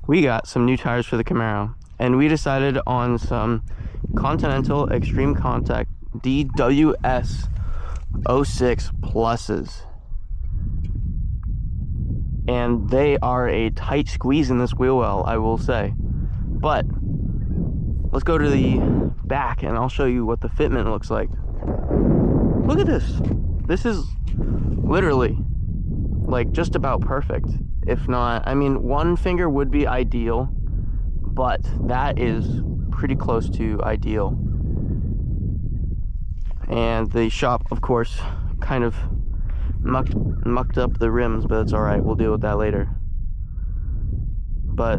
we got some new tires for the Camaro, and we decided on some Continental Extreme Contact DWS 06 Pluses. And they are a tight squeeze in this wheel well, I will say. But let's go to the back and I'll show you what the fitment looks like. Look at this. This is literally like just about perfect. If not, I mean, one finger would be ideal, but that is pretty close to ideal. And the shop, of course, kind of mucked up the rims, but it's all right. We'll deal with that later. But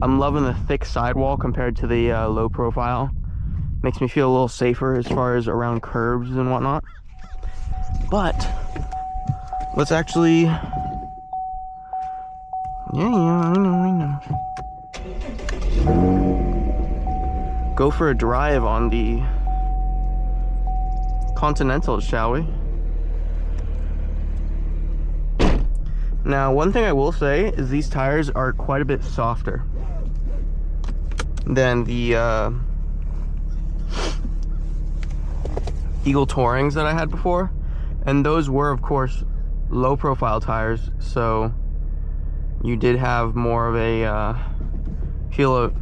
I'm loving the thick sidewall compared to the low profile. Makes me feel a little safer as far as around curves and whatnot. But let's actually, I know. Go for a drive on the Continental, shall we? Now, one thing I will say is these tires are quite a bit softer than the Eagle Tourings that I had before. And those were, of course, low profile tires, so you did have more of a feel of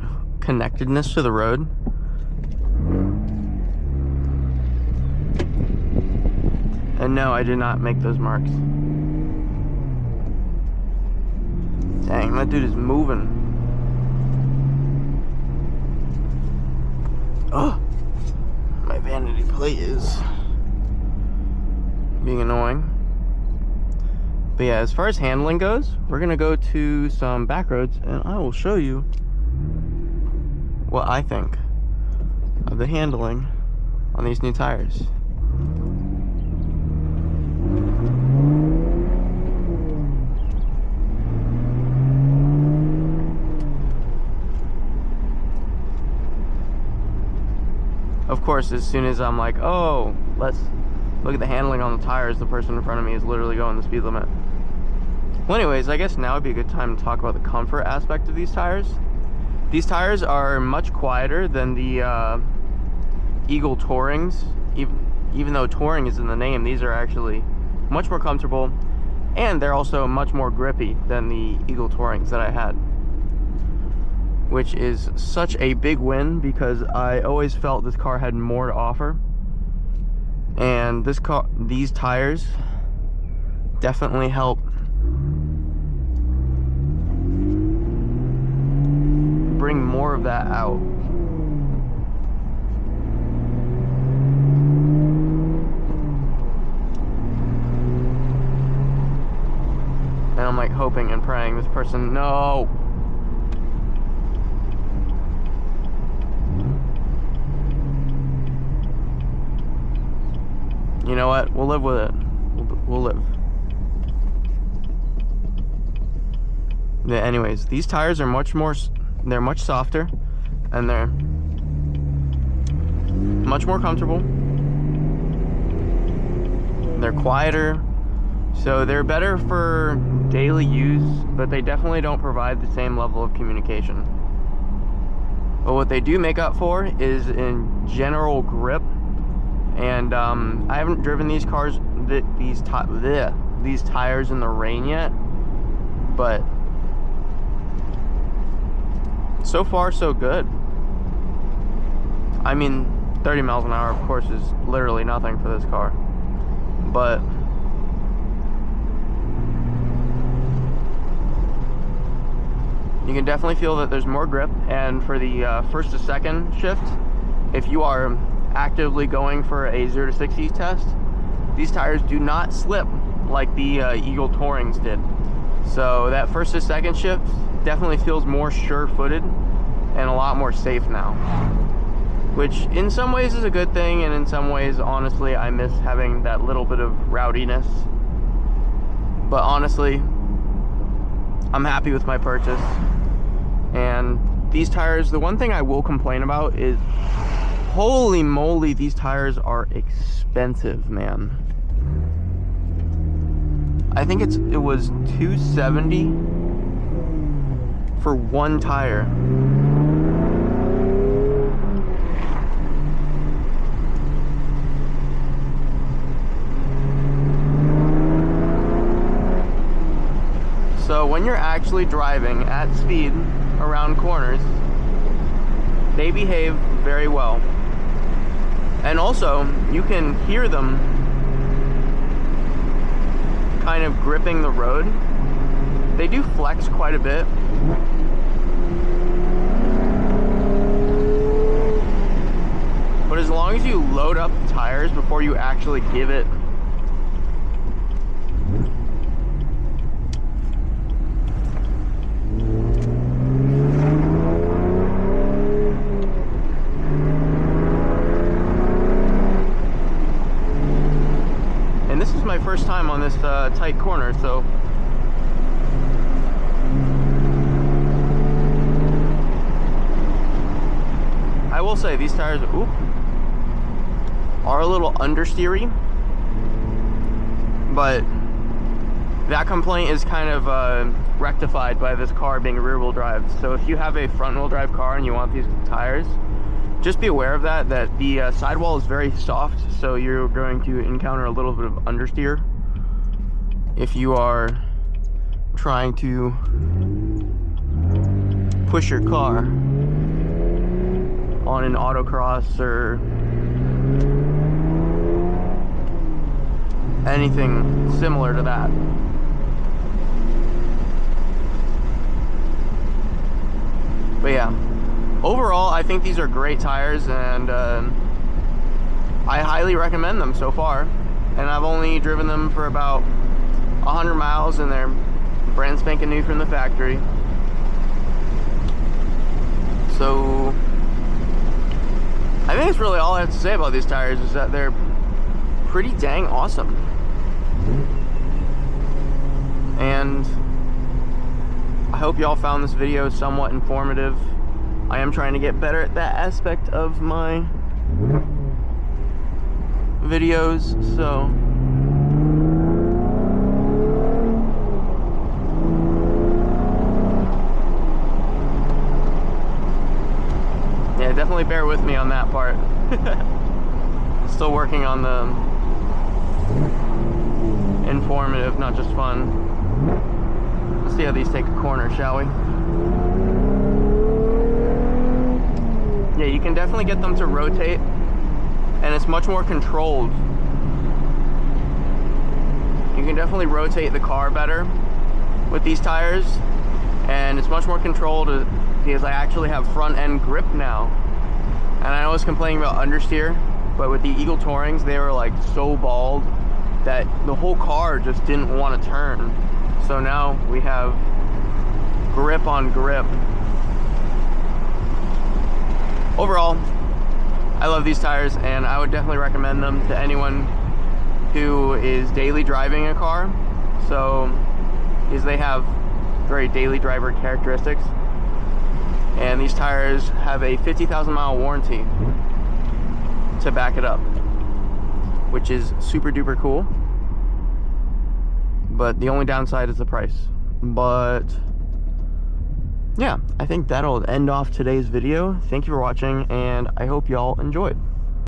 connectedness to the road. And no, I did not make those marks. Dang, that dude is moving. Oh, my vanity plate is being annoying. But yeah, as far as handling goes, we're gonna go to some back roads and I will show you what I think of the handling on these new tires. Of course, as soon as I'm like, oh, let's look at the handling on the tires, the person in front of me is literally going the speed limit. Well, anyways, I guess now would be a good time to talk about the comfort aspect of these tires. These tires are much quieter than the Eagle Tourings. Even though Touring is in the name, these are actually much more comfortable, and they're also much more grippy than the Eagle Tourings that I had, which is such a big win because I always felt this car had more to offer. And these tires definitely help bring more of that out. And I'm like hoping and praying this person, no. You know what? We'll live with it. We'll live. Yeah, anyways, these tires are they're much softer, and they're much more comfortable. They're quieter, so they're better for daily use, but they definitely don't provide the same level of communication. But what they do make up for is in general grip. And I haven't driven these cars, these tires in the rain yet, but so far so good. I mean, 30 miles an hour, of course, is literally nothing for this car, but you can definitely feel that there's more grip. And for the first to second shift, if you are actively going for a 0 to 60 test, these tires do not slip like the Eagle Tourings did. So that first to second shift definitely feels more sure-footed and a lot more safe now, which in some ways is a good thing, and in some ways, honestly, I miss having that little bit of rowdiness. But honestly, I'm happy with my purchase. And these tires, the one thing I will complain about is, holy moly, these tires are expensive, man. I think it was $270 for one tire. So when you're actually driving at speed around corners, they behave very well. And also, you can hear them kind of gripping the road. They do flex quite a bit. But as long as you load up the tires before you actually give it first time on this tight corner, so I will say these tires are a little understeery, but that complaint is kind of rectified by this car being rear-wheel drive. So if you have a front-wheel drive car and you want these tires, just be aware of that the sidewall is very soft, so you're going to encounter a little bit of understeer if you are trying to push your car on an autocross or anything similar to that. But yeah, overall, I think these are great tires, and I highly recommend them so far. And I've only driven them for about 100 miles, and they're brand spanking new from the factory. So I think that's really all I have to say about these tires, is that they're pretty dang awesome. And I hope y'all found this video somewhat informative. I am trying to get better at that aspect of my videos, so yeah, definitely bear with me on that part. Still working on the informative, not just fun. Let's see how these take a corner, shall we? Yeah, you can definitely get them to rotate, and it's much more controlled. You can definitely rotate the car better with these tires, and it's much more controlled because I actually have front end grip now. And I was complaining about understeer, but with the Eagle Tourings, they were like so bald that the whole car just didn't want to turn. So now we have grip on grip. Overall, I love these tires, and I would definitely recommend them to anyone who is daily driving a car. So, because they have very daily driver characteristics. And these tires have a 50,000 mile warranty to back it up, which is super duper cool. But the only downside is the price. But yeah, I think that'll end off today's video. Thank you for watching, and I hope y'all enjoyed.